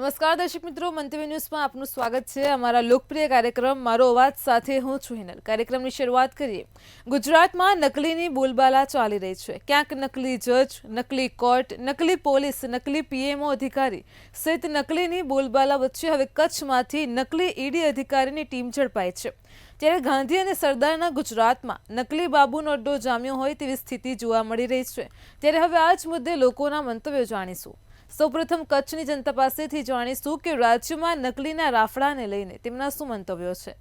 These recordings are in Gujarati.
નમસ્કાર દર્શક મિત્રો, મંતવ્ય ન્યૂઝમાં આપનું સ્વાગત છે। અમારા લોકપ્રિય કાર્યક્રમ મારો અવાજ સાથે હું છું હિનલ। કાર્યક્રમની શરૂઆત કરીએ। ગુજરાતમાં નકલીની બોલબાલા ચાલી રહી છે। ક્યાંક નકલી જજ, નકલી કોર્ટ, નકલી પોલીસ, નકલી પીએમઓ અધિકારી સહિત નકલીની બોલબાલા વચ્ચે હવે કચ્છમાંથી નકલી ઈડી અધિકારીની ટીમ ઝડપાઈ છે। ત્યારે ગાંધી અને સરદારના ગુજરાતમાં નકલી બાબુનો અડ્ડો જામ્યો હોય તેવી સ્થિતિ જોવા મળી રહી છે। ત્યારે હવે આ જ મુદ્દે લોકોના મંતવ્યો જાણીશું। સૌપ્રથમ કચ્છની જનતા પાસેથી જાણીશું કે રાજ્યમાં નકલીના રાફડાને લઈને તેમના શું મંતવ્યો છે।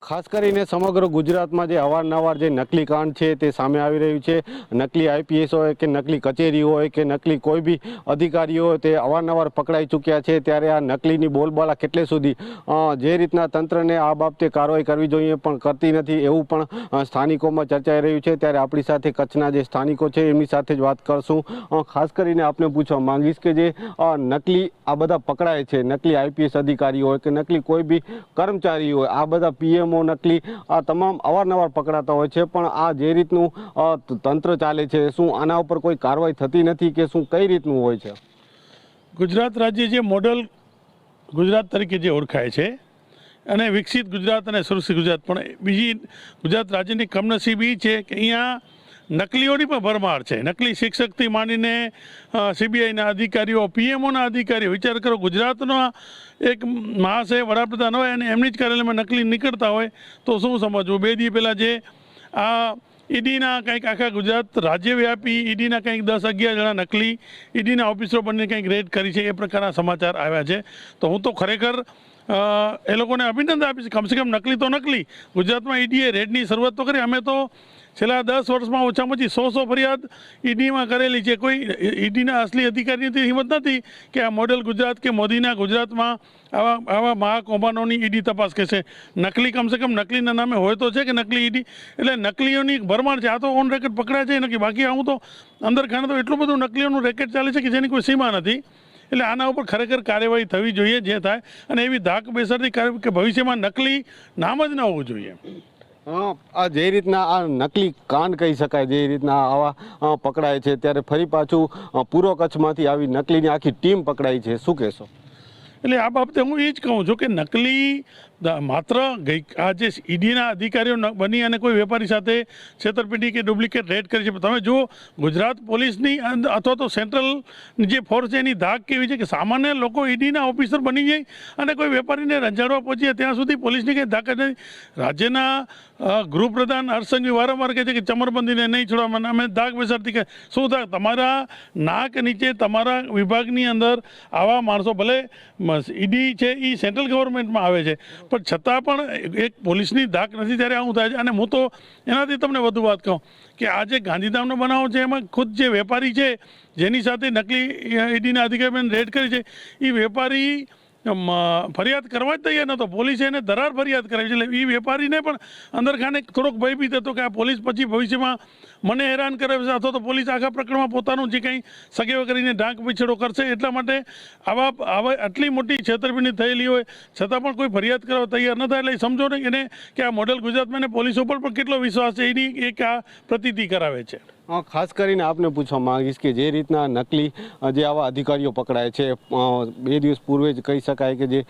ખાસ કરીને સમગ્ર ગુજરાતમાં જે અવારનવાર જે નકલી કાંડ છે તે સામે આવી રહ્યું છે। નકલી આઈપીએસ હોય કે નકલી કચેરી હોય કે નકલી કોઈ બી અધિકારીઓ હોય તે અવારનવાર પકડાઈ ચૂક્યા છે। ત્યારે આ નકલીની બોલબાલા કેટલે સુધી જે રીતના તંત્રને આ બાબતે કાર્યવાહી કરવી જોઈએ પણ કરતી નથી એવું પણ સ્થાનિકોમાં ચર્ચાઈ રહ્યું છે। ત્યારે આપણી સાથે કચ્છના જે સ્થાનિકો છે એમની સાથે જ વાત કરશું। ખાસ કરીને આપને પૂછવા માંગીશ કે જે નકલી આ બધા પકડાય છે, નકલી આઈપીએસ અધિકારીઓ હોય કે નકલી કોઈ બી કર્મચારી હોય, આ બધા પીએમઓ નકલી આ તમામ અવારનવાર પકડાતા હોય છે, પણ આ જે રીતનું તંત્ર ચાલે છે શું આના ઉપર કોઈ કાર્યવાહી થતી નથી કે શું કઈ રીતનું હોય છે? ગુજરાત રાજ્ય જે મોડલ ગુજરાત તરીકે જે ઓળખાય છે અને વિકસિત ગુજરાત અને સુરક્ષિત ગુજરાત, પણ બીજી ગુજરાત રાજ્યની કમનસીબી છે કે અહીંયા નકલીઓની પણ ભરમાર છે। નકલી શિક્ષકથી માંડીને સીબીઆઈના અધિકારીઓ, પીએમઓના અધિકારીઓ, વિચાર કરો ગુજરાતનો એક મહાશય વડાપ્રધાન હોય અને એમની જ કાર્યાલયમાં નકલી નીકળતા હોય તો શું સમજવું। 2 દિવસ પહેલાં જે આ ઈડીના કંઈક આખા ગુજરાત રાજ્યવ્યાપી ઈડીના કંઈક 10-11 જણા નકલી ઈડીના ઓફિસરો બનીને કંઈક રેડ કરી છે, એ પ્રકારના સમાચાર આવ્યા છે। તો હું તો ખરેખર એ લોકોને અભિનંદન આપીશ। કમસે કમ નકલી તો નકલી ગુજરાતમાં ઈડીએ રેડની શરૂઆત તો કરી। અમે તો છેલ્લા 10 વર્ષમાં ઓછામાં ઓછી 100 ફરિયાદ ઈડીમાં કરેલી છે। કોઈ ઈડીના અસલી અધિકારીની હિંમત નથી કે આ મોડેલ ગુજરાત કે મોદીના ગુજરાતમાં આવા મહાકૌભાંડોની ઈડી તપાસ કરશે। નકલી કમસે કમ નકલીના નામે હોય તો છે કે નકલી ઈડી, એટલે નકલીઓની ભરમાર છે। આ તો ઓન રેકેટ પકડાય છે નક્કી, બાકી આવું તો અંદર ખાને તો એટલું બધું નકલીઓનું રેકેટ ચાલે છે કે જેની કોઈ સીમા નથી। એટલે આના ઉપર ખરેખર કાર્યવાહી થવી જોઈએ જે થાય, અને એવી ધાક બેસરતી કે ભવિષ્યમાં નકલી નામ જ ન હોવું જોઈએ। આ જે રીતના આ નકલી કાંડ કહી શકાય, જે રીતના આવા પકડાય છે, ત્યારે ફરી પાછું પૂર્વ કચ્છમાંથી આવી નકલીની આખી ટીમ પકડાઈ છે, શું કહેશો? એટલે આ બાબતે હું એ જ કહું છું કે નકલી માત્ર આ જે ઈડીના અધિકારીઓ બની અને કોઈ વેપારી સાથે છેતરપિંડી કે ડુપ્લિકેટ રેડ કરી છે। તમે જુઓ ગુજરાત પોલીસની અથવા તો સેન્ટ્રલ જે ફોર્સ છે એની ધાક કેવી છે કે સામાન્ય લોકો ઈડીના ઓફિસર બની જાય અને કોઈ વેપારીને રંજાડવા પહોંચીએ ત્યાં સુધી પોલીસની કંઈ ધાક નથી। રાજ્યના ગૃહપ્રધાન હર્ષસંઘવી વારંવાર કહે છે કે ચમરબંધીને નહીં છોડવા, અમે ધાક બેસાડતી કે શું થાય, તમારા નાક નીચે તમારા વિભાગની અંદર આવા માણસો, ભલે ઈડી છે એ સેન્ટ્રલ ગવર્મેન્ટમાં આવે છે પણ છતાં પણ એક પોલીસની ધાક નથી, ત્યારે આવું થાય છે। અને હું તો એનાથી તમને વધુ વાત કહું કે આ જે ગાંધીધામનો બનાવ છે એમાં ખુદ જે વેપારી છે જેની સાથે નકલી ઈડીના અધિકારીઓને રેડ કરી છે, એ વેપારી ફરિયાદ કરવા જ તૈયાર નહોતો। પોલીસે એને ધરાર ફરિયાદ કરાવી છે। એટલે એ વેપારીને પણ અંદર ખાને થોડોક ભયભીત હતો કે આ પોલીસ પછી ભવિષ્યમાં મને હેરાન કરે છે અથવા તો પોલીસ આખા પ્રકરણમાં પોતાનું જે કંઈ સગેવ કરીને ઢાંક પીછેડો કરશે, એટલા માટે આવા આટલી મોટી છેતરપિંડી થયેલી હોય છતાં પણ કોઈ ફરિયાદ કરવા તૈયાર ન થાય। એટલે સમજો ને એને કે આ મોડેલ ગુજરાતમાં એને પોલીસ ઉપર પણ કેટલો વિશ્વાસ છે એની એક આ પ્રતીતિ કરાવે છે। ખાસ કરીને આપને પૂછવા માંગીશ કે જે રીતના નકલી જે આવા અધિકારીઓ પકડાય છે, 2 દિવસ પૂર્વે જ કહી શકાય કે જે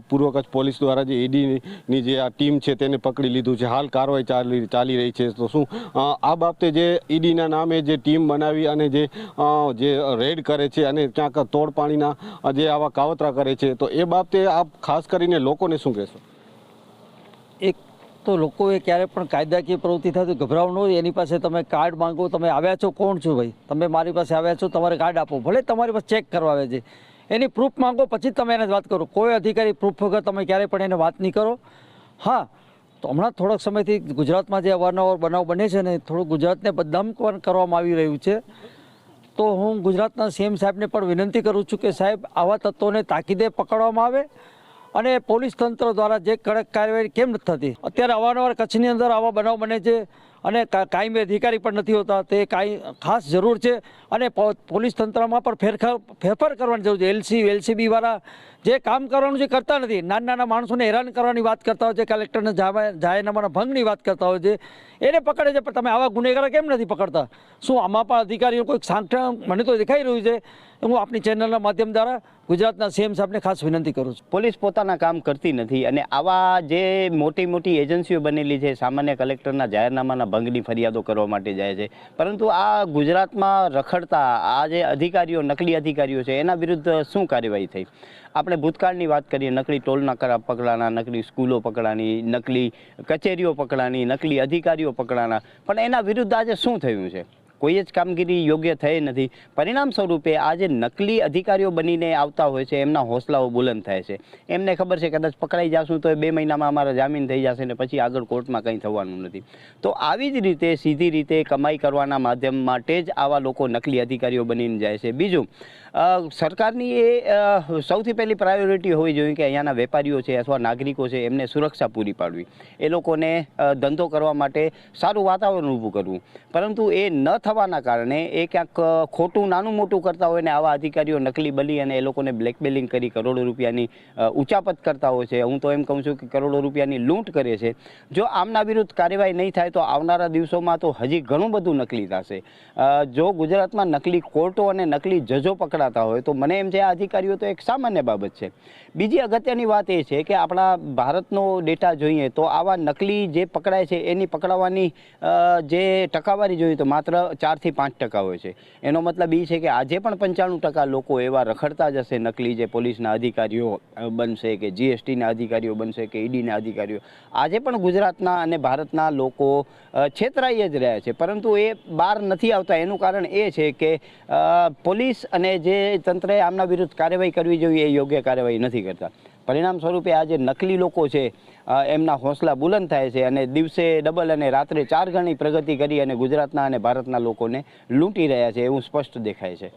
પૂર્વ કચ્છ પોલીસ દ્વારા જે ઈડીની જે આ ટીમ છે તેને પકડી લીધું છે, હાલ કાર્યવાહી ચાલી રહી છે। તો શું આ બાબતે જે ઈડીના નામે જે ટીમ બનાવી અને જે રેડ કરે છે અને ક્યાંક તોડપાણીના જે આવા કાવતરા કરે છે, તો એ બાબતે આપ ખાસ કરીને લોકોને શું કહેશો? એક તો લોકોએ ક્યારે પણ કાયદાકીય પ્રવૃત્તિ થાય તો ગભરાવું ન હોય। એની પાસે તમે કાર્ડ માંગો, તમે આવ્યા છો, કોણ છો ભાઈ, તમે મારી પાસે આવ્યા છો, તમારે કાર્ડ આપો, ભલે તમારી પાસે ચેક કરવા આવે છે, એની પ્રૂફ માંગો પછી તમે એને વાત કરો। કોઈ અધિકારી પ્રૂફ વગર તમે ક્યારેય પણ એને વાત નહીં કરો। હા, તો હમણાં થોડાક સમયથી ગુજરાતમાં જે અવારનવાર બનાવ બને છે ને, થોડું ગુજરાતને બદનામ કરવામાં આવી રહ્યું છે। તો હું ગુજરાતના સીએમ સાહેબને પણ વિનંતી કરું છું કે સાહેબ આવા તત્વોને તાકીદે પકડવામાં આવે અને પોલીસ તંત્ર દ્વારા જે કડક કાર્યવાહી કેમ નથી થતી। અત્યારે અવારનવાર કચ્છની અંદર આવા બનાવ બને છે અને કાયમી અધિકારી પણ નથી હોતા. તે કાંઈ ખાસ જરૂર છે અને પોલીસ તંત્રમાં પણ ફેરફાર કરવાની જરૂર છે. એલસીબી વાળા જે કામ કરવાનું છે કરતા નથી. નાના માણસોને હેરાન કરવાની વાત કરતા હોય છે, કલેક્ટરને જાહેરનામાના ભંગની વાત કરતા હોય છે, એને પકડે છે. પણ તમે આવા ગુનેગારો કેમ નથી પકડતા? શું આમાં પણ અધિકારીઓ કોઈ સાંઠા? મને તો દેખાઈ રહ્યું છે. હું આપણી ચેનલના માધ્યમ દ્વારા ગુજરાતના સીએમ સાહેબને ખાસ વિનંતી કરું છું. પોલીસ પોતાના કામ કરતી નથી અને આવા જે મોટી એજન્સીઓ બનેલી છે સામાન્ય કલેક્ટરના જાહેરનામાના ભંગની ફરિયાદો કરવા માટે જાય છે, પરંતુ આ ગુજરાતમાં રખડતા આ જે અધિકારીઓ, નકલી અધિકારીઓ છે, એના વિરુદ્ધ શું કાર્યવાહી થઈ? આપણે ભૂતકાળની વાત કરીએ, નકલી ટોલનાકા પકડાના, નકલી સ્કૂલો પકડાની, નકલી કચેરીઓ પકડાની, નકલી અધિકારીઓ પકડાના, પણ એના વિરુદ્ધ આજે શું થયું છે? કોઈ જ કામગીરી યોગ્ય થઈ નથી. પરિણામ સ્વરૂપે આ જે નકલી અધિકારીઓ બનીને આવતા હોય છે એમના હોસલાઓ બુલંદ થાય છે. એમને ખબર છે કદાચ પકડાઈ જશું તો 2 મહિનામાં અમારા જામીન થઈ જશે ને પછી આગળ કોર્ટમાં કંઈ થવાનું નથી. તો આવી જ રીતે સીધી રીતે કમાઈ કરવાના માધ્યમ માટે જ આવા લોકો નકલી અધિકારીઓ બનીને જાય છે. બીજું, સરકારની એ સૌથી પહેલી પ્રાયોરિટી હોવી જોઈએ કે અહીંયાના વેપારીઓ છે અથવા નાગરિકો છે એમને સુરક્ષા પૂરી પાડવી, એ લોકોને ધંધો કરવા માટે સારું વાતાવરણ ઊભું કરવું. પરંતુ એ ન થવાના કારણે એ ક્યાંક ખોટું નાનું મોટું કરતા હોય ને આવા અધિકારીઓ નકલી બની અને એ લોકોને બ્લેકમેલિંગ કરી કરોડો રૂપિયાની ઉચાપત કરતા હોય છે. હું તો એમ કહું છું કે કરોડો રૂપિયાની લૂંટ કરે છે. જો આમના વિરુદ્ધ કાર્યવાહી નહીં થાય તો આવનારા દિવસોમાં તો હજી ઘણું બધું નકલી થશે. જો ગુજરાતમાં નકલી કોર્ટો અને નકલી જજો પકડાતા હોય તો મને એમ છે આ અધિકારીઓ તો એક સામાન્ય બાબત છે. બીજી અગત્યની વાત એ છે કે આપણા ભારતનો ડેટા જોઈએ તો આવા નકલી જે પકડાય છે એની પકડાવવાની જે ટકાવારી જોઈએ તો માત્ર 4 થી 5% હોય છે. એનો મતલબ એ છે કે આજે પણ 95% લોકો એવા રખડતા જશે નકલી, જે પોલીસના અધિકારીઓ બનશે કે જીએસટીના અધિકારીઓ બનશે કે ઈડીના અધિકારીઓ. આજે પણ ગુજરાતના અને ભારતના લોકો છેતરાઈ જ રહ્યા છે, પરંતુ એ બહાર નથી આવતા. એનું કારણ એ છે કે પોલીસ અને જે તંત્રએ આમના વિરુદ્ધ કાર્યવાહી કરવી જોઈએ એ યોગ્ય કાર્યવાહી નથી કરતા. પરિણામ સ્વરૂપે આ જે નકલી લોકો છે એમના હોસલા બુલંદ થાય છે અને દિવસે ડબલ અને રાત્રે 4 ગણી પ્રગતિ કરી અને ગુજરાતના અને ભારતના લોકોને લૂંટી રહ્યા છે એવું સ્પષ્ટ દેખાય છે.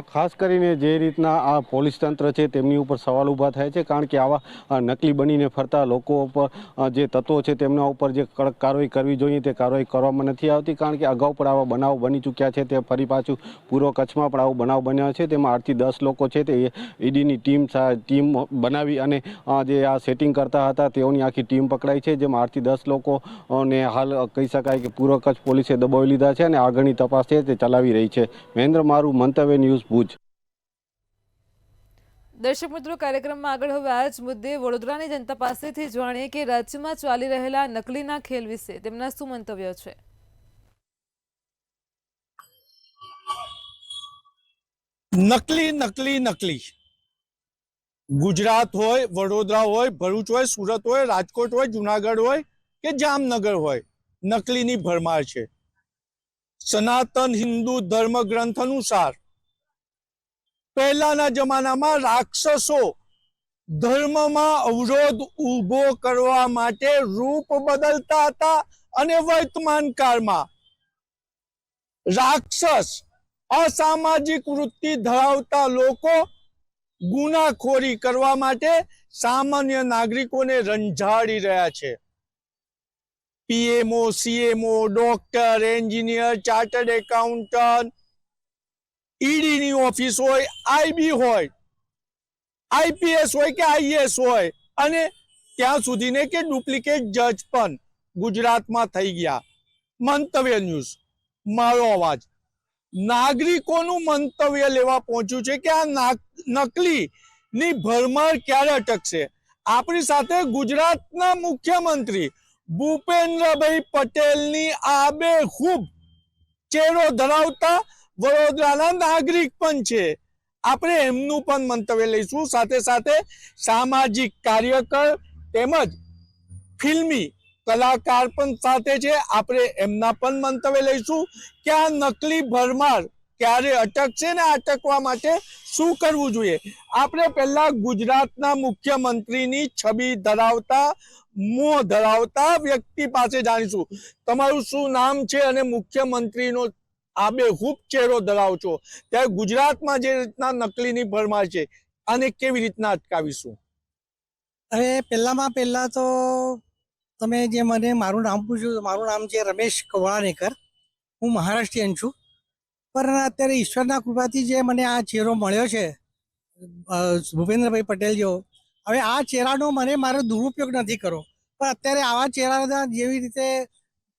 ખાસ કરીને જે રીતના આ પોલીસ તંત્ર છે તેમની ઉપર સવાલ ઊભા થાય છે, કારણ કે આવા નકલી બનીને ફરતા લોકો ઉપર જે તત્વો છે તેમના ઉપર જે કડક કાર્યવાહી કરવી જોઈએ તે કાર્યવાહી કરવામાં નથી આવતી. કારણ કે અગાઉ પણ આવા બનાવ બની ચૂક્યા છે. તે ફરી પાછું પૂર્વ કચ્છમાં પણ આવો બનાવ બન્યો છે. તેમાં 8 થી 10 લોકો છે તે ઈડીની ટીમ બનાવી અને જે આ સેટિંગ કરતા હતા તેઓની આખી ટીમ પકડાઈ છે, જેમાં 8 થી 10 લોકોને હાલ કહી શકાય કે પૂર્વ કચ્છ પોલીસે દબાવી લીધા છે અને આગળની તપાસ છે તે ચલાવી રહી છે. મહેન્દ્ર મારું, મંતવ્ય ન્યૂઝ, ભુજ. દર્શક મિત્રો, કાર્યક્રમમાં આગળ હવે આ જ મુદ્દે વડોદરાની જનતા પાસેથી જાણીએ કે રાજ્યમાં ચાલી રહેલા નકલીના ખેલ વિશે તેમના શું મંતવ્યો છે. નકલી ગુજરાત હોય, વડોદરા હોય, ભરૂચ હોય, સુરત હોય, રાજકોટ હોય, જુનાગઢ હોય કે જામનગર હોય, નકલીની ભરમાર છે. સનાતન હિન્દુ ધર્મ ગ્રંથ અનુસાર પહેલાના જમાનામાં રાક્ષસો ધર્મમાં અવરોધ ઊભો કરવા માટે રૂપ બદલતા હતા અને વર્તમાન કાળમાં રાક્ષસ અસામાજિક વૃત્તિ ધરાવતા લોકો ગુનાખોરી કરવા માટે સામાન્ય નાગરિકોને રંજાડી રહ્યા છે. PMO, CMO, doctor, engineer, chartered accountant, ઈડીની ઓફિસ હોય, આઈબી હોય, આઈપીએસ હોય કે આઈએસ હોય, અને ત્યાં સુધીને કે ડુપ્લિકેટ જજ પણ ગુજરાતમાં થઈ ગયા. મંતવ્ય ન્યૂઝ, મારો અવાજ નાગરિકોનું મંતવ્ય લેવા પહોંચ્યું છે કે આ નકલી ની ભરમાર ક્યારે અટકશે. આપણી સાથે ગુજરાતના મુખ્યમંત્રી ભૂપેન્દ્રભાઈ પટેલની આબેહૂબ ચહેરો ધરાવતા વડોદરાના નાગરિક પણ છે. આપણે એમનું પણ મંતવ્ય લઈશું. સાથે સાથે સામાજિક કાર્યકર તેમજ ફિલ્મી કલાકાર પણ સાથે છે. આપણે એમના પણ મંતવ્ય લઈશું કે આ નકલી ભરમાર ક્યારે અટકશે ને અટકવા માટે શું કરવું જોઈએ. આપણે પહેલા ગુજરાતના મુખ્યમંત્રીની છબી ધરાવતા, મોં ધરાવતા વ્યક્તિ પાસે જાણીશું. તમારું શું નામ છે અને મુખ્યમંત્રીનો આબેહૂબ ચહેરો ધરાવો છો, ત્યારે ગુજરાતમાં જે રીતના નકલીની ભરમાર છે આને કેવી રીતના અટકાવીશું? હવે પહેલા તો તમે જે મને મારું નામ પૂછ્યું, મારું નામ છે રમેશ કવાણેકર. હું મહારાષ્ટ્રીયન છું. પણ અત્યારે ઈશ્વરના કૃપાથી જે મને આ ચહેરો મળ્યો છે, ભૂપેન્દ્રભાઈ પટેલ જેવો, હવે આ ચહેરાનો મારો દુરુપયોગ નથી કરવો. પણ અત્યારે આવા ચહેરાના જેવી રીતે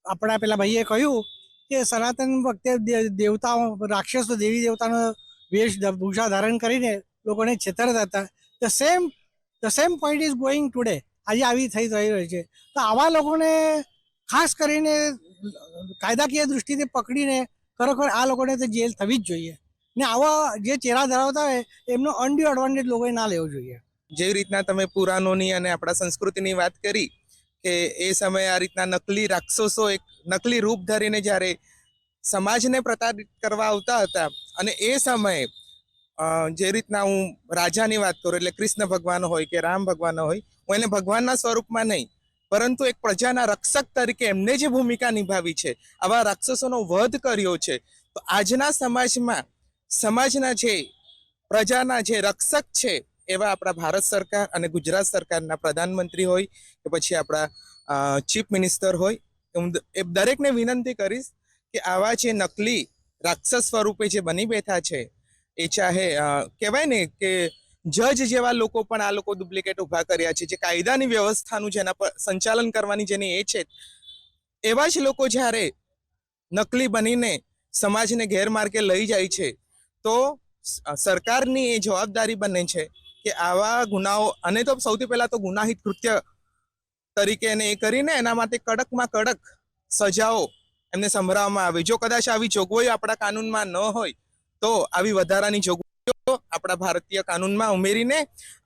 આપણા પેલા ભાઈએ કહ્યું કે સનાતન વખતે દેવતાઓ, રાક્ષસો, દેવી દેવતાનો વેશભૂષા ધારણ કરીને લોકોને છેતરતા હતા. The same point is going today. આજે આવી થઈ રહી છે. તો આવા લોકોને ખાસ કરીને કાયદાકીય દૃષ્ટિથી પકડીને ખરેખર આ લોકોને તો જેલ થવી જ જોઈએ. ને આવા જે ચહેરા ધરાવતા હોય એમનો અનડ્યુ એડવાન્ટેજ લોકોએ ના લેવો જોઈએ. જેવી રીતના તમે પુરાણોની અને આપણા સંસ્કૃતિની વાત કરી કે એ સમયે આ રીતના નકલી રાક્ષસો એક નકલી રૂપ ધરીને જ્યારે સમાજને પ્રતાડિત કરવા આવતા હતા, અને એ સમયે જે રીતના હું રાજાની વાત કરું, એટલે કૃષ્ણ ભગવાન હોય કે રામ ભગવાન હોય, હું એને ભગવાનના સ્વરૂપમાં નહીં પરંતુ એક પ્રજાના રક્ષક તરીકે એમને જે ભૂમિકા નિભાવી છે, આવા રાક્ષસોનો વધ કર્યો છે, તો આજના સમાજમાં સમાજના જે પ્રજાના જે રક્ષક છે એવા આપણા ભારત સરકાર અને ગુજરાત સરકારના પ્રધાનમંત્રી હોય કે પછી આપણા ચીફ મિનિસ્ટર હોય, હું એ દરેકને વિનંતી કરીશ કે આવા જે નકલી રાક્ષસ સ્વરૂપે જે બની બેઠા છે, એ ચાહે કહેવાય ને કે જજ જેવા લોકો પણ આ લોકો ડુપ્લિકેટ ઊભા કર્યા છે, જે કાયદાની વ્યવસ્થાનું જેના પર સંચાલન કરવાની જેની એ છે, એવા જ લોકો જ્યારે નકલી બનીને સમાજને ગેરમાર્ગે લઈ જાય છે, તો સરકારની એ જવાબદારી બને છે કે આવા ગુનાઓ, અને તો સૌથી પહેલા તો ગુનાહિત કૃત્ય તરીકે એને એ કરીને એના માટે કડકમાં કડક સજાઓ એમને સંભળાવવામાં આવે. જો કદાચ આવી જોગવાઈઓ આપણા કાનૂનમાં ન હોય તો આવી વધારાની જોગવાઈઓ આપણા ભારતીય કાનૂનમાં ઉમેરીને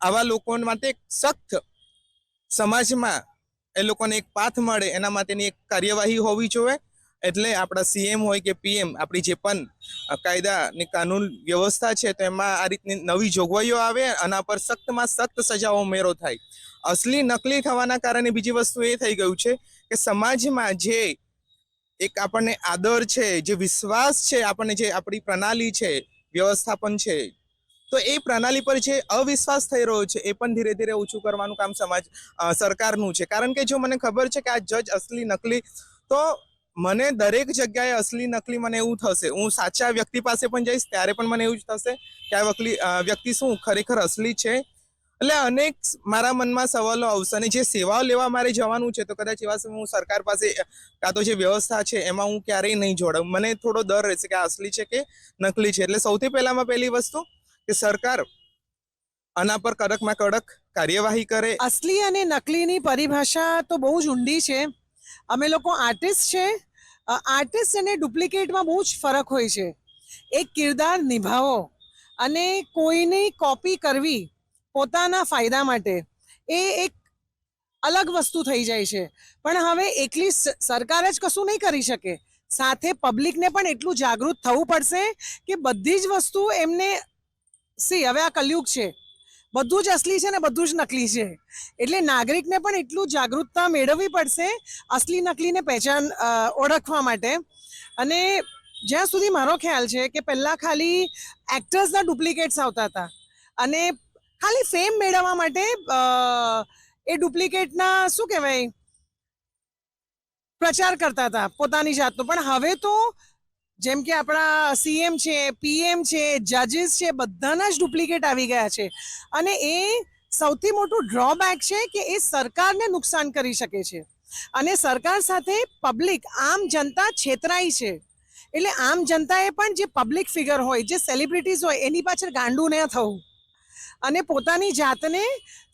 આવા લોકો માટે એક સખ્ત સમાજમાં એ લોકોને એક પાથ મળે એના માટેની એક કાર્યવાહી હોવી જોઈએ. એટલે આપણા સીએમ હોય કે પીએમ, આપણી જે પણ કાયદાની કાનૂન વ્યવસ્થા છે, તો એમાં આ રીતની નવી જોગવાઈઓ આવે, આના પર સખ્તમાં સખ્ત સજાઓ ઉમેરો થાય. અસલી નકલી થવાના કારણે બીજી વસ્તુ એ થઈ ગયું છે કે સમાજમાં જે એક આપણને આદર છે, જે વિશ્વાસ છે, આપણને જે આપણી પ્રણાલી છે, વ્યવસ્થાપન છે, તો એ પ્રણાલી પર જે અવિશ્વાસ થઈ રહ્યો છે એ પણ ધીરે ધીરે ઓછું કરવાનું કામ સરકારનું છે. કારણ કે જો મને ખબર છે કે આ જજ અસલી નકલી, તો મને દરેક જગ્યાએ અસલી નકલી મને એવું થશે, હું સાચા વ્યક્તિ પાસે પણ જઈશ ત્યારે પણ મને એવું જ થશે કે આ વ્યક્તિ શું ખરેખર અસલી છે. એટલે અનેક મારા મનમાં સવાલો આવશે, અને જે સેવાઓ લેવા મારે જવાનું છે તો કદાચ એવા સમય હું સરકાર પાસે કાં તો જે વ્યવસ્થા છે એમાં હું ક્યારેય નહીં જોડાઉં. મને થોડો ડર રહેશે કે આ અસલી છે કે નકલી છે. એટલે સૌથી પહેલી વસ્તુ કે સરકાર આના પર કડકમાં કડક કાર્યવાહી કરે. અસલી અને નકલીની પરિભાષા તો બહુ જ ઊંડી છે. અમે લોકો આર્ટિસ્ટ છે. આર્ટિસ્ટ અને ડુપ્લિકેટમાં બહુ જ ફરક હોય છે. એક કિરદાર નિભાવો અને કોઈની કોપી કરવી પોતાના ફાયદા માટે, એ એક અલગ વસ્તુ થઈ જાય છે. પણ હવે એકલી સરકાર જ કશું નહીં કરી શકે, સાથે પબ્લિકને પણ એટલું જાગૃત થવું પડશે કે બધી જ વસ્તુ એમને હવે આ કલયુગ છે, બધું જ અસલી છે ને બધું જ નકલી છે. એટલે નાગરિકને પણ એટલું જાગૃતતા મેળવવી પડશે અસલી નકલીને પહેચાન ઓળખવા માટે. અને જ્યાં સુધી મારો ખ્યાલ છે કે પહેલાં ખાલી એક્ટર્સના ડુપ્લિકેટ્સ આવતા હતા અને ખાલી ફેમ મેળવવા માટે એ ડુપ્લિકેટના શું કહેવાય પ્રચાર કરતા હતા પોતાની જાતનો. પણ હવે તો જેમ કે આપણા સીએમ છે, પીએમ છે, જજીસ છે, બધાના જ ડુપ્લિકેટ આવી ગયા છે. અને એ સૌથી મોટું ડ્રોબેક છે કે એ સરકારને નુકસાન કરી શકે છે. અને સરકાર સાથે પબ્લિક, આમ જનતા છેતરાઈ છે. એટલે આમ જનતાએ પણ જે પબ્લિક ફિગર હોય, જે સેલિબ્રિટીઝ હોય, એની પાછળ ગાંડું ન થવું અને પોતાની જાતને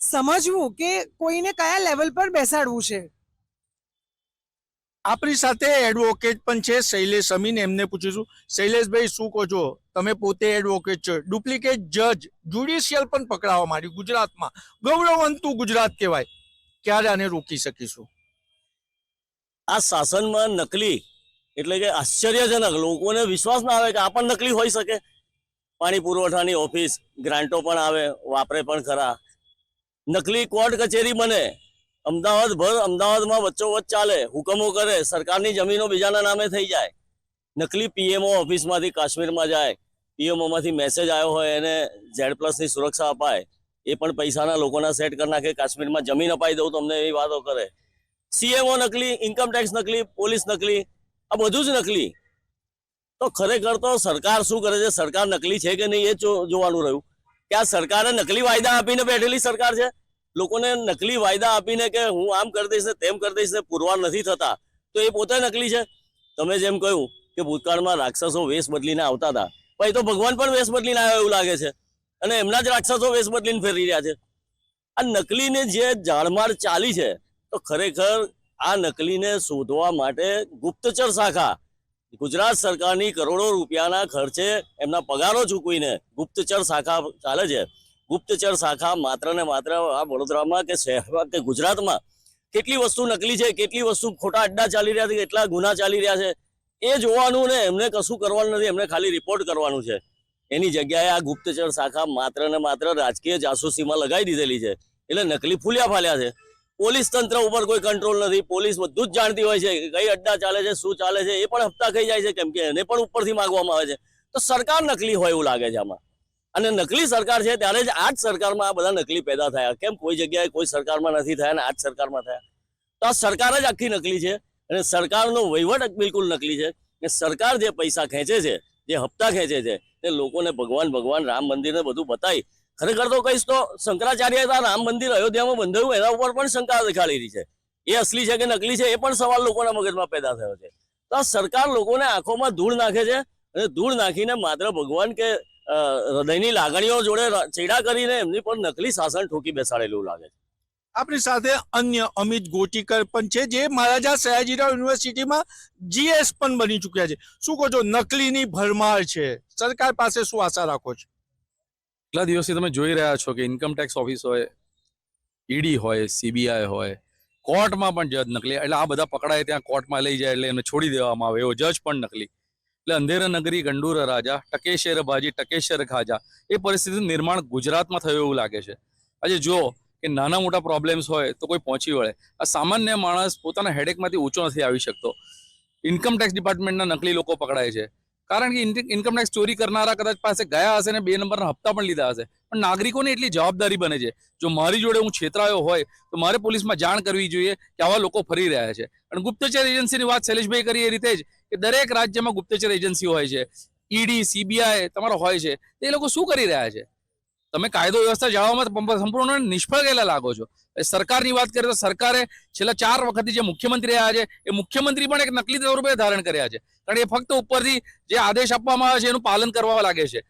સમજવું કે કોઈને કયા લેવલ પર બેસાડવું છે. આપણી સાથે એડવોકેટ પણ છે શૈલેષ અમીન, એમને પૂછીશું. શૈલેષભાઈ, શું કહો છો? તમે પોતે એડવોકેટ છો. ડુપ્લિકેટ જજ જ્યુડિશિયલ પણ પકડાવા માંડ્યું ગુજરાતમાં. ગૌરવવંતું ગુજરાત કહેવાય. ક્યારે આને રોકી શકીશું? આ શાસનમાં નકલી એટલે કે આશ્ચર્યજનક, લોકોને વિશ્વાસ ના આવે કે આ પણ નકલી હોઈ શકે. પાણી પુરવઠાની ઓફિસ, ગ્રાન્ટો પણ આવે, વાપરે પણ ખરા. નકલી કોર્ટ કચેરી બને, અમદાવાદમાં વચ્ચોવચ્ચ ચાલે, હુકમો કરે, સરકારની જમીનો બીજાના નામે થઈ જાય. નકલી પીએમઓ ઓફિસમાંથી કાશ્મીરમાં જાય, પીએમઓમાંથી મેસેજ આવ્યો હોય એને Z+ની સુરક્ષા અપાય, એ પણ પૈસાના લોકોના સેટ કરી નાખે, કાશ્મીરમાં જમીન અપાઈ દઉં તમને એવી વાતો કરે. CMO નકલી, ઇન્કમટેક્સ નકલી, પોલીસ નકલી, આ બધું જ નકલી. તો ખરેખર તો સરકાર શું કરે છે, સરકાર નકલી છે કે નહીં એ જોવાનું રહ્યું કે આ સરકારે નકલી વાયદા આપીને બેઠેલી સરકાર છે. લોકોને નકલી વાયદા આપીને કે હું આમ કરી દઈશ ને તેમ કરી દઈશ ને પુરવાર નથી થતા, તો એ પોતે નકલી છે. તમે જેમ કહ્યું કે ભૂતકાળમાં રાક્ષસો વેશ બદલીને આવતા હતા, પણ એ તો ભગવાન પણ વેશ બદલીને આવ્યા એવું લાગે છે અને એમના જ રાક્ષસો વેશ બદલીને ફેરી રહ્યા છે. આ નકલીને જે જાળમાળ ચાલી છે, તો ખરેખર આ નકલીને શોધવા માટે ગુપ્તચર શાખા ગુજરાત સરકારની કરોડો રૂપિયાના ખર્ચે એમના પગારો ચૂકવીને ગુપ્તચર શાખા ચાલે છે. ગુપ્તચર શાખા માત્ર ને માત્ર આ વડોદરામાં કે શહેરમાં કે ગુજરાતમાં કેટલી વસ્તુ નકલી છે, કેટલી વસ્તુ ખોટા અડ્ડા ચાલી રહ્યા છે, કેટલા ગુના ચાલી રહ્યા છે એ જોવાનું ને એમને કશું કરવાનું નથી, એમને ખાલી રિપોર્ટ કરવાનું છે. એની જગ્યાએ આ ગુપ્તચર શાખા માત્ર ને માત્ર રાજકીય જાસૂસીમાં લગાવી દીધેલી છે. એટલે નકલી ફૂલ્યા ફાલ્યા છે. પોલીસ તંત્ર ઉપર કોઈ કંટ્રોલ નથી. પોલીસ બધું જ જાણતી હોય છે કે કઈ અડ્ડા ચાલે છે, શું ચાલે છે, એ પણ હપ્તા ખાઈ જાય છે, કેમ કે એને પણ ઉપરથી માંગવામાં આવે છે. તો સરકાર નકલી હોય એવું લાગે છે આમાં. અને નકલી સરકાર છે ત્યારે જ આ જ સરકારમાં આ બધા નકલી પેદા થયા. કેમ કોઈ જગ્યાએ કોઈ સરકારમાં નથી થયા ને આ જ સરકારમાં થયા? તો આ સરકાર જ આખી નકલી છે અને સરકારનો વહીવટ બિલકુલ નકલી છે. ને સરકાર જે પૈસા ખેંચે છે, જે હપ્તા ખેંચે છે, તે લોકોને ભગવાન રામ મંદિરને બધું બતાવી. ખરેખર તો કહીશ તો શંકરાચાર્ય રામ મંદિર અયોધ્યામાં બંધાયું એના ઉપર પણ શંકા દેખાડી રહી છે. એ અસલી છે કે નકલી છે એ પણ સવાલ લોકોના મગજમાં પેદા થયો છે. તો આ સરકાર લોકોને આંખોમાં ધૂળ નાખે છે અને ધૂળ નાખીને માત્ર ભગવાન કે હૃદયની લાગણીઓ જોડે ચેડા કરીને એમની પર નકલી શાસન ઠોકી બેસાડેલું લાગે છે. આપણી સાથે અન્ય અમિત ગોટીકર પણ છે, જે મહારાજા સયાજીરાવ યુનિવર્સિટીમાં GS પણ બની ચૂક્યા છે. શું કહો છો, નકલીની ભરમાર છે, સરકાર પાસે શું આશા રાખો છો? કેટલા દિવસથી તમે જોઈ રહ્યા છો કે ઇન્કમટેક્સ ઓફિસ હોય, ઈડી હોય, CBI હોય, કોર્ટમાં પણ જજ નકલી. એટલે આ બધા પકડાય ત્યાં કોર્ટમાં લઈ જાય એટલે એમને છોડી દેવામાં આવે, એવો જજ પણ નકલી. એટલે અંધેર નગરી ગંડુર રાજા, ટકે શેર ભાજી ટકે શેર ખાજા, એ પરિસ્થિતિનું નિર્માણ ગુજરાતમાં થયું એવું લાગે છે. આજે જો કે નાના મોટા પ્રોબ્લેમ્સ હોય તો કોઈ પહોંચી વળે. આ સામાન્ય માણસ પોતાના હેડેકમાંથી ઊંચો નથી આવી શકતો. ઇન્કમટેક્સ ડિપાર્ટમેન્ટના નકલી લોકો પકડાય છે, કારણ કે ઇન્કમટેક્સ ચોરી કરનારા કદાચ પાસે ગયા હશે ને 2 નંબરના હપ્તા પણ લીધા હશે, પણ નાગરિકોને એટલી જવાબદારી બને છે, જો મારી જોડે હું છેતરાયો હોય તો મારે પોલીસમાં જાણ કરવી જોઈએ કે આવા લોકો ફરી રહ્યા છે. અને ગુપ્તચર એજન્સીની વાત શૈલેષભાઈ કરી એ રીતે જ કે દરેક રાજ્યમાં ગુપ્તચર એજન્સી હોય છે, ઈડી CBI તમારો હોય છે. એ લોકો શું કરી રહ્યા છે? તમે કાયદો વ્યવસ્થા જાળવવામાં સંપૂર્ણ નિષ્ફળ ગયેલા લાગો છો. સરકારની વાત કરીએ તો સરકારે છેલ્લા 4 વખતથી જે મુખ્યમંત્રી રહ્યા છે એ મુખ્યમંત્રી પણ એક નકલી સ્વરૂપે ધારણ કર્યા છે, કારણ એ ફક્ત ઉપરથી જે આદેશ આપવામાં આવે છે એનું પાલન કરવા લાગે છે.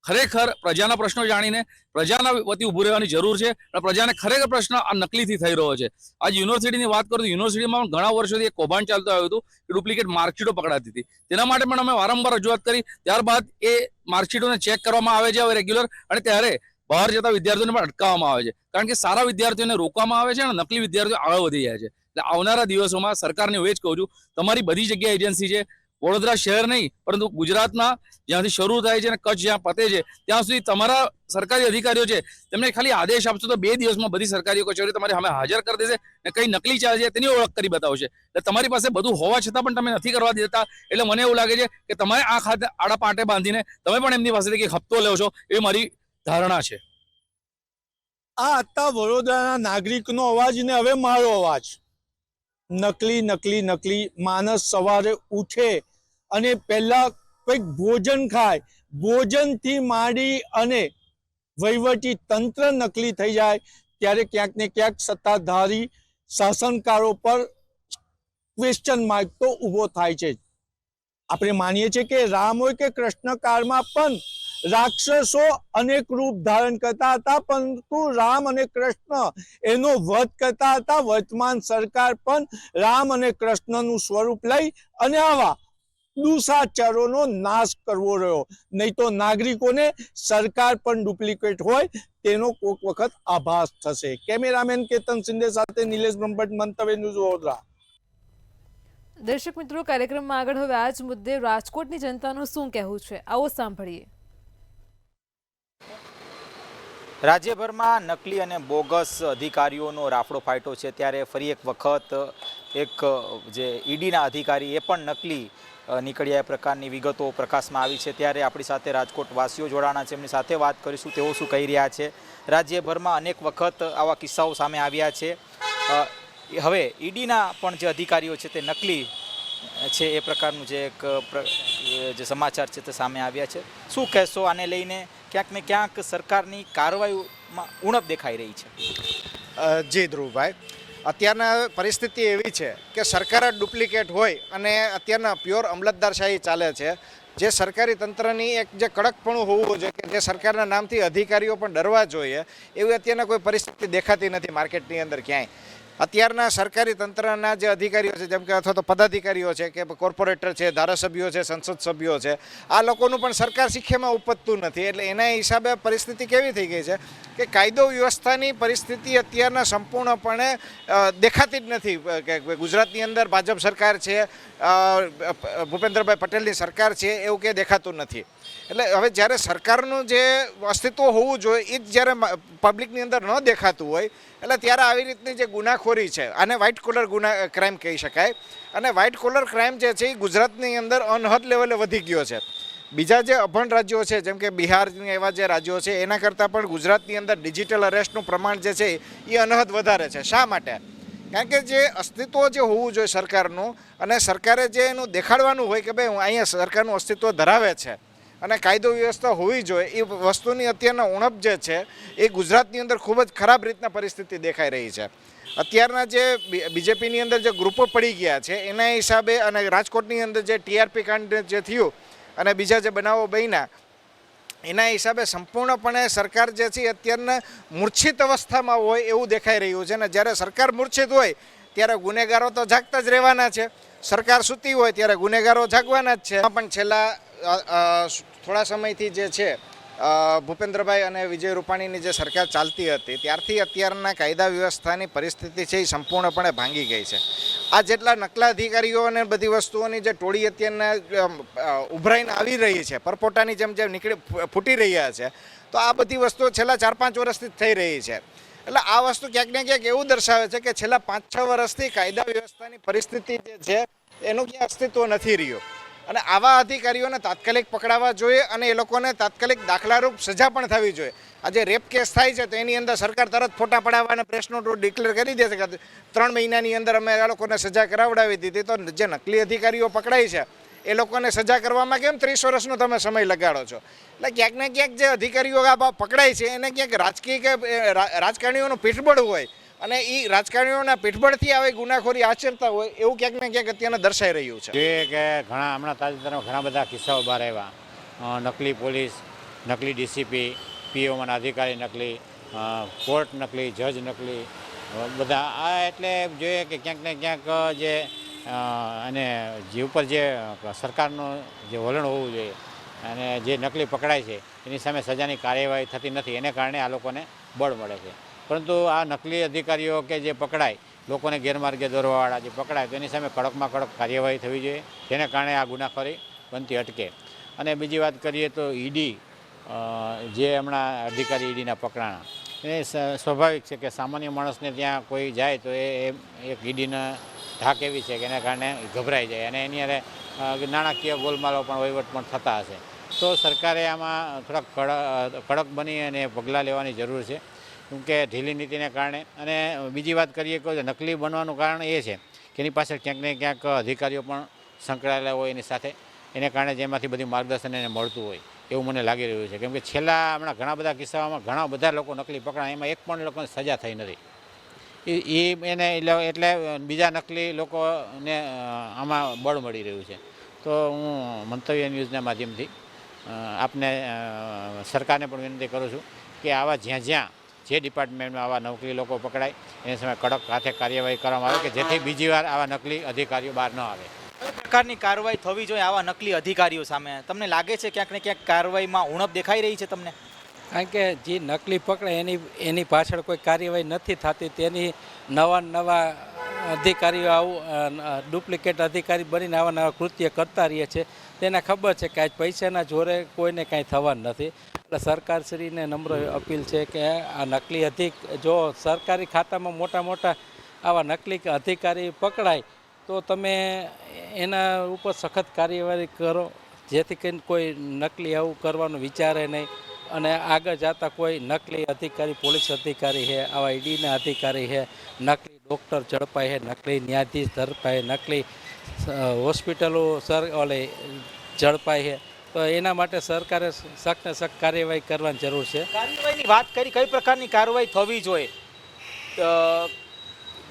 ખરેખર પ્રજાના પ્રશ્નો જાણીને પ્રજાના વતી ઊભું રહેવાની જરૂર છે અને પ્રજાને ખરેખર પ્રશ્ન આ નકલીથી થઈ રહ્યો છે. આજ યુનિવર્સિટીની વાત કરું તો યુનિવર્સિટીમાં ઘણા વર્ષોથી એક કૌભાંડ ચાલતું આવ્યું હતું કે ડુપ્લિકેટ માર્કશીટો પકડાતી હતી. તેના માટે પણ અમે વારંવાર રજૂઆત કરી. ત્યારબાદ એ માર્કશીટોને ચેક કરવામાં આવે છે હવે રેગ્યુલર, અને ત્યારે બહાર જતા વિદ્યાર્થીઓને પણ અટકાવવામાં આવે છે, કારણ કે સારા વિદ્યાર્થીઓને રોકવામાં આવે છે અને નકલી વિદ્યાર્થીઓ આગળ વધી જાય છે. એટલે આવનારા દિવસોમાં સરકારને હું એ જ કહું છું, તમારી બધી જગ્યાએ એજન્સી છે, વડોદરા શહેર નહીં પરંતુ ગુજરાતમાં જ્યાંથી શરૂ થાય છે અને કચ્છ જ્યાં પતે છે ત્યાં સુધી તમારા સરકારી અધિકારીઓ છે, તેમને ખાલી આદેશ આપશો તો 2 દિવસમાં બધી સરકારી કચેરીઓ તમારી સામે હાજર કરી દેશે અને કઈ નકલી ચાલે છે તેની ઓળખ કરી બતાવશે. એટલે તમારી પાસે બધું હોવા છતાં પણ તમે નથી કરવા દેતા. એટલે મને એવું લાગે છે કે તમે આ ખાતે આડા પાટે બાંધીને તમે પણ એમની પાસેથી હપ્તો લો છો, એ મારી ધારણા છે. આ હતા વડોદરાના નાગરિકનો અવાજ ને હવે મારો અવાજ. નકલી નકલી નકલી. માણસ સવારે ઉઠે અને પહેલા કંઈક ભોજન ખાય, ભોજનથી માંડી અને વહીવટી તંત્ર નકલી થઈ જાય ત્યારે ક્યાંક ને ક્યાંક સત્તાધારી શાસનકારો પર ક્વેશ્ચન માર્ક તો ઊભો થાય છે. આપણે માનીએ છીએ કે રામ હોય કે કૃષ્ણ કાળમાં પણ રાક્ષસો અનેક રૂપ ધારણ કરતા હતા, પરંતુ રામ અને કૃષ્ણ એનો વધ કરતા હતા. વર્તમાન સરકાર પણ રામ અને કૃષ્ણનું સ્વરૂપ લઈ અને આવા દુસાચારોનો નાશ કરવો રહ્યો. નહીં તો નાગરિકોને સરકાર પણ ડુપ્લિકેટ હોય તેનો કોઈક વખત આભાસ થશે. કેમેરામેન કેતન શિંદે સાથે નિલેશ બ્રહ્મભટ્ટ, મંતવ્ય ન્યૂઝ વડોદરા. દર્શક મિત્રો, કાર્યક્રમમાં આગળ હવે આ જ મુદ્દે રાજકોટની જનતાનું શું કહેવું છે, આવો સાંભળીએ. રાજ્યભરમાં નકલી અને બોગસ અધિકારીઓનો રાફડો ફાટ્યો છે, ત્યારે ફરી એક વખત એક જે ઈડીના અધિકારી એ પણ નકલી નીકળ્યા એ પ્રકારની વિગતો પ્રકાશમાં આવી છે. ત્યારે આપણી સાથે રાજકોટ વાસીઓ જોડાણા છે, એમની સાથે વાત કરીશું તેઓ શું કહી રહ્યા છે. રાજ્યભરમાં અનેક વખત આવા કિસ્સાઓ સામે આવ્યા છે. હવે ઈડીના પણ જે અધિકારીઓ છે તે નકલી છે એ પ્રકારનું જે જે સમાચાર છે તે સામે આવ્યા છે. શું કહેશો આને લઈને? ક્યાંક ને ક્યાંક સરકારની કાર્યવાહીમાં ઉણપ દેખાઈ રહી છે. જી ધ્રુવભાઈ, અત્યારના પરિસ્થિતિ એવી છે કે સરકાર જ ડુપ્લિકેટ હોય અને અત્યારના પ્યોર અમલતદારશાહી ચાલે છે. જે સરકારી તંત્રની એક જે કડકપણું હોવું જોઈએ કે જે સરકારના નામથી અધિકારીઓ પણ ડરવા જોઈએ, એવી અત્યારના કોઈ પરિસ્થિતિ દેખાતી નથી માર્કેટની અંદર ક્યાંય. અત્યારના સરકારી તંત્રના જે અધિકારીઓ છે, જેમ કે અથવા તો પદાધિકારીઓ છે કે કોર્પોરેટર છે, ધારાસભ્યો છે, સંસદ સભ્યો છે, આ લોકોનું પણ સરકાર શીખેમાં ઉપજતું નથી. એટલે એના હિસાબે પરિસ્થિતિ કેવી થઈ ગઈ છે કે કાયદો વ્યવસ્થાની પરિસ્થિતિ અત્યારના સંપૂર્ણપણે દેખાતી જ નથી. કે ગુજરાતની અંદર ભાજપ સરકાર છે, ભૂપેન્દ્રભાઈ પટેલની સરકાર છે, એવું કે દેખાતું નથી. એટલે હવે જ્યારે સરકારનું જે અસ્તિત્વ હોવું જોઈએ એ જ જ્યારે પબ્લિકની અંદર ન દેખાતું હોય, એટલે ત્યારે આવી રીતની જે ગુનાખોરી છે આને વ્હાઇટ કોલર ક્રાઇમ કહી શકાય. અને વ્હાઇટ કોલર ક્રાઇમ જે છે એ ગુજરાતની અંદર અનહદ લેવલે વધી ગયો છે. બીજા જે અભણ રાજ્યો છે, જેમ કે બિહારની એવા જે રાજ્યો છે, એના કરતાં પણ ગુજરાતની અંદર ડિજિટલ અરેસ્ટનું પ્રમાણ જે છે એ અનહદ વધારે છે. શા માટે? કારણ કે જે અસ્તિત્વ જે હોવું જોઈએ સરકારનું, અને સરકારે જે એનું દેખાડવાનું હોય કે ભાઈ અહીંયા સરકારનું અસ્તિત્વ ધરાવે છે અને કાયદો વ્યવસ્થા હોવી જોઈએ, એ વસ્તુની અત્યારના ઉણપ જે છે એ ગુજરાતની અંદર ખૂબ જ ખરાબ રીતના પરિસ્થિતિ દેખાઈ રહી છે. અત્યારના જે બીજેપીની અંદર જે ગ્રુપો પડી ગયા છે એના હિસાબે, અને રાજકોટની અંદર જે ટીઆરપી કાંડ જે થયું અને બીજા જે બનાવો બન્યા એના હિસાબે સંપૂર્ણપણે સરકાર જે છે અત્યારના મૂર્છિત અવસ્થામાં હોય એવું દેખાઈ રહ્યું છે. અને જ્યારે સરકાર મૂર્છિત હોય ત્યારે ગુનેગારો તો જાગતા જ રહેવાના છે. સરકાર સૂતી હોય ત્યારે ગુનેગારો જાગવાના જ છે. પણ છેલ્લા થોડા સમયથી જે છે ભૂપેન્દ્રભાઈ અને વિજય રૂપાણીની જે સરકાર ચાલતી હતી ત્યારથી અત્યારના કાયદા વ્યવસ્થાની પરિસ્થિતિ છે એ સંપૂર્ણપણે ભાંગી ગઈ છે. આ જેટલા નકલા અધિકારીઓ અને બધી વસ્તુઓની જે ટોળી અત્યારના ઉભરાઈને આવી રહી છે, પરપોટાની જેમ ફૂટી રહ્યા છે, તો આ બધી વસ્તુઓ છેલ્લા 4-5 વર્ષથી જ થઈ રહી છે. એટલે આ વસ્તુ ક્યાંક ને ક્યાંક એવું દર્શાવે છે કે છેલ્લા 5-6 વર્ષથી કાયદા વ્યવસ્થાની પરિસ્થિતિ જે છે એનું ક્યાં અસ્તિત્વ નથી રહ્યું. અને આવા અધિકારીઓને તાત્કાલિક પકડાવવા જોઈએ અને એ લોકોને તાત્કાલિક દાખલારૂપ સજા પણ થવી જોઈએ. આજે રેપ કેસ થાય છે તો એની અંદર સરકાર તરત ફોટા પડાવવાના પ્રેસ નોટ ડિક્લેર કરી દે છે કે 3 મહિનાની અંદર અમે આ લોકોને સજા કરાવડાવી દીધી. તો જે નકલી અધિકારીઓ પકડાય છે એ લોકોને સજા કરવામાં કેમ 30 વર્ષનો તમે સમય લગાડો છો? એટલે ક્યાંક ને ક્યાંક જે અધિકારીઓ પકડાય છે એને ક્યાંક રાજકીય કે રાજકારણીઓનું પીઠબળ હોય અને એ રાજકારણીઓના પીઠબળથી આવી ગુનાખોરી આચરતા હોય એવું ક્યાંક ને ક્યાંક અત્યારે દર્શાઈ રહ્યું છે. જોઈએ કે હમણાં તાજેતરમાં ઘણા બધા કિસ્સાઓ બહાર આવ્યા. નકલી પોલીસ, નકલી ડીસીપી, પીઓમાંના અધિકારી નકલી, કોર્ટ નકલી, જજ નકલી, બધા આ એટલે જોઈએ કે ક્યાંક ને ક્યાંક જે અને જે ઉપર જે સરકારનું જે વલણ હોવું જોઈએ અને જે નકલી પકડાય છે એની સામે સજાની કાર્યવાહી થતી નથી. એને કારણે આ લોકોને બળ મળે છે. પરંતુ આ નકલી અધિકારીઓ કે જે પકડાય, લોકોને ગેરમાર્ગે દોરવાવાળા જે પકડાય તો એની સામે કડકમાં કડક કાર્યવાહી થવી જોઈએ, જેને કારણે આ ગુનાખોરી બનતી અટકે. અને બીજી વાત કરીએ તો ઈડી જે હમણાં અધિકારી ઈડીના પકડાણા, એ સ્વાભાવિક છે કે સામાન્ય માણસને ત્યાં કોઈ જાય તો એ એક ઈડીના ધાક એવી છે કે એના કારણે ગભરાઈ જાય અને એની અરે નાણાકીય ગોલમાલો પણ વહીવટ પણ થતા હશે. તો સરકારે આમાં થોડાક કડક બની અને પગલાં લેવાની જરૂર છે. કેમકે ઢીલી નીતિને કારણે. અને બીજી વાત કરીએ કે નકલી બનવાનું કારણ એ છે કે એની પાસે ક્યાંક ને ક્યાંક અધિકારીઓ પણ સંકળાયેલા હોય એની સાથે, એને કારણે જેમાંથી બધી માર્ગદર્શન એને મળતું હોય એવું મને લાગી રહ્યું છે. કેમકે છેલ્લા હમણાં ઘણા બધા કિસ્સાઓમાં ઘણા બધા લોકો નકલી પકડાય, એમાં એક પણ લોકોને સજા થઈ નથી. એને એટલે બીજા નકલી લોકોને આમાં બળ મળી રહ્યું છે. તો હું મંતવ્ય ન્યૂઝના માધ્યમથી આપને સરકારને પણ વિનંતી કરું છું કે આવા જ્યાં જે ડિપાર્ટમેન્ટમાં આવા નકલી લોકો પકડાય એની સામે કડક હાથે કાર્યવાહી કરવામાં આવે કે જેથી બીજી વાર આવા નકલી અધિકારીઓ બહાર ન આવે. પ્રકારની કાર્યવાહી થવી જોઈએ આવા નકલી અધિકારીઓ સામે? તમને લાગે છે ક્યાંક ને ક્યાંક કાર્યવાહીમાં ઉણપ દેખાઈ રહી છે તમને? કારણ કે જે નકલી પકડે એની પાછળ કોઈ કાર્યવાહી નથી થતી. તેની નવા અધિકારીઓ આવું ડુપ્લિકેટ અધિકારી બનીને આવા નવા કૃત્ય કરતા રહે છે. તેને ખબર છે કે આજ પૈસાના જોરે કોઈને કાંઈ થવાનું નથી. એટલે સરકારશ્રીને નમ્ર અપીલ છે કે આ નકલી જો સરકારી ખાતામાં મોટા આવા નકલી અધિકારી પકડાય તો તમે એના ઉપર સખત કાર્યવાહી કરો, જેથી કરીને કોઈ નકલી આવું કરવાનું વિચારે નહીં અને આગળ જતા કોઈ નકલી અધિકારી, પોલીસ અધિકારી છે, આવા ઈડીના અધિકારી છે, નકલી ડૉક્ટર ઝડપાય છે નકલી, ન્યાયાધીશ ઝડપાય, નકલી હોસ્પિટલો ઓલે ઝડપાય છે. તો એના માટે સરકારે સખ્ત ને સખ્ત કાર્યવાહી કરવાની જરૂર છે. કાર્યવાહીની વાત કરી, કઈ પ્રકારની કાર્યવાહી થવી જોઈએ?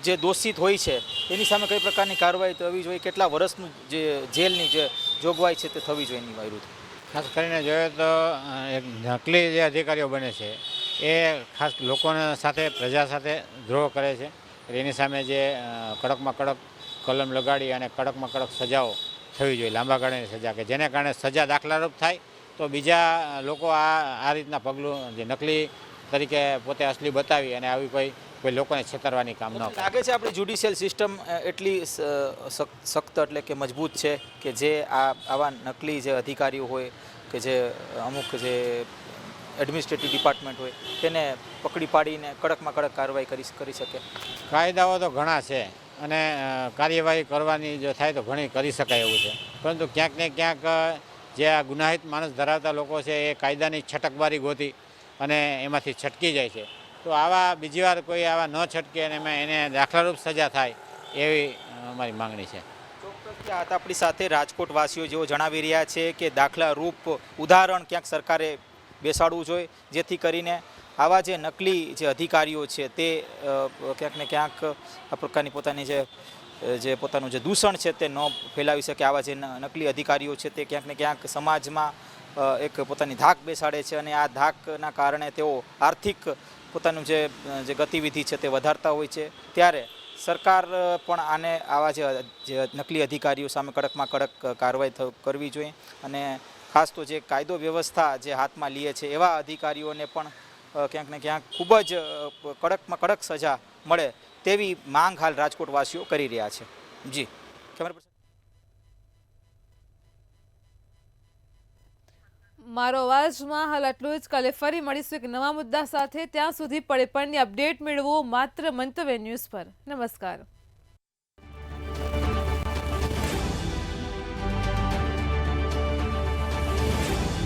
જે દોષિત હોય છે એની સામે કઈ પ્રકારની કાર્યવાહી થવી જોઈએ? કેટલા વર્ષનું જે જેલની જે જોગવાઈ છે તે થવી જોઈએ એની વિરુદ્ધ? ખાસ કરીને જોઈએ તો એક નકલી જે અધિકારીઓ બને છે એ ખાસ લોકોને સાથે, પ્રજા સાથે દ્રોહ કરે છે. એની સામે જે કડકમાં કડક કલમ લગાડી અને કડકમાં કડક સજાઓ થવી જોઈએ, લાંબા ગાળાની સજા, કે જેને કારણે સજા દાખલારૂપ થાય તો બીજા લોકો આ રીતના પગલું જે નકલી તરીકે પોતે અસલી બતાવી અને આવી કોઈ લોકોને છેતરવાની કામ ન કરે. લાગે છે આપણી જ્યુડિશિયલ સિસ્ટમ એટલી સખ્ત એટલે કે મજબૂત છે કે જે આવા નકલી જે અધિકારીઓ હોય કે જે અમુક જે એડમિનિસ્ટ્રેટિવ ડિપાર્ટમેન્ટ હોય તેને પકડી પાડીને કડકમાં કડક કાર્યવાહી કરી શકે? કાયદાઓ તો ઘણા છે અને કાર્યવાહી કરવાની જો થાય તો ઘણી કરી શકાય એવું છે, પરંતુ ક્યાંક ને ક્યાંક જે આ ગુનાહિત માણસ ધરાવતા લોકો છે એ કાયદાની છટકબારી ગોતી અને એમાંથી છટકી જાય છે. તો આવા બીજી વાર કોઈ આવા ન છટકે અને એને દાખલારૂપ સજા થાય એવી અમારી માંગણી છે. ચોક્કસ આપણી સાથે રાજકોટ વાસીઓ જેઓ જણાવી રહ્યા છે કે દાખલારૂપ ઉદાહરણ ક્યાંક સરકારે બેસાડવું જોઈએ, જેથી કરીને આવા જે નકલી જે અધિકારીઓ છે તે ક્યાંક ને ક્યાંક આ પ્રકારની પોતાની જે પોતાનું જે દૂષણ છે તે ન ફેલાવી શકે. આવા જે નકલી અધિકારીઓ છે તે ક્યાંક ને ક્યાંક સમાજમાં એક પોતાની ધાક બેસાડે છે અને આ ધાકના કારણે તેઓ આર્થિક પોતાનું જે ગતિવિધિ છે તે વધારતા હોય છે. ત્યારે સરકાર પણ આવા જે નકલી અધિકારીઓ સામે કડકમાં કડક કાર્યવાહી કરવી જોઈએ અને ખાસ તો જે કાયદો વ્યવસ્થા જે હાથમાં લે છે એવા અધિકારીઓને પણ ક્યાંક ને ક્યાંક ખૂબ જ કડકમાં કડક સજા મળે તેવી માંગ હાલ રાજકોટવાસીઓ કરી રહ્યા છે. જી, કેમેરા પર્સન મારો અવાજમાં હાલ આટલું જ. કાલે ફરી મળીશું એક નવા મુદ્દા સાથે. ત્યાં સુધી પળે પળની અપડેટ મેળવો માત્ર મંતવ્ય ન્યૂઝ પર. નમસ્કાર.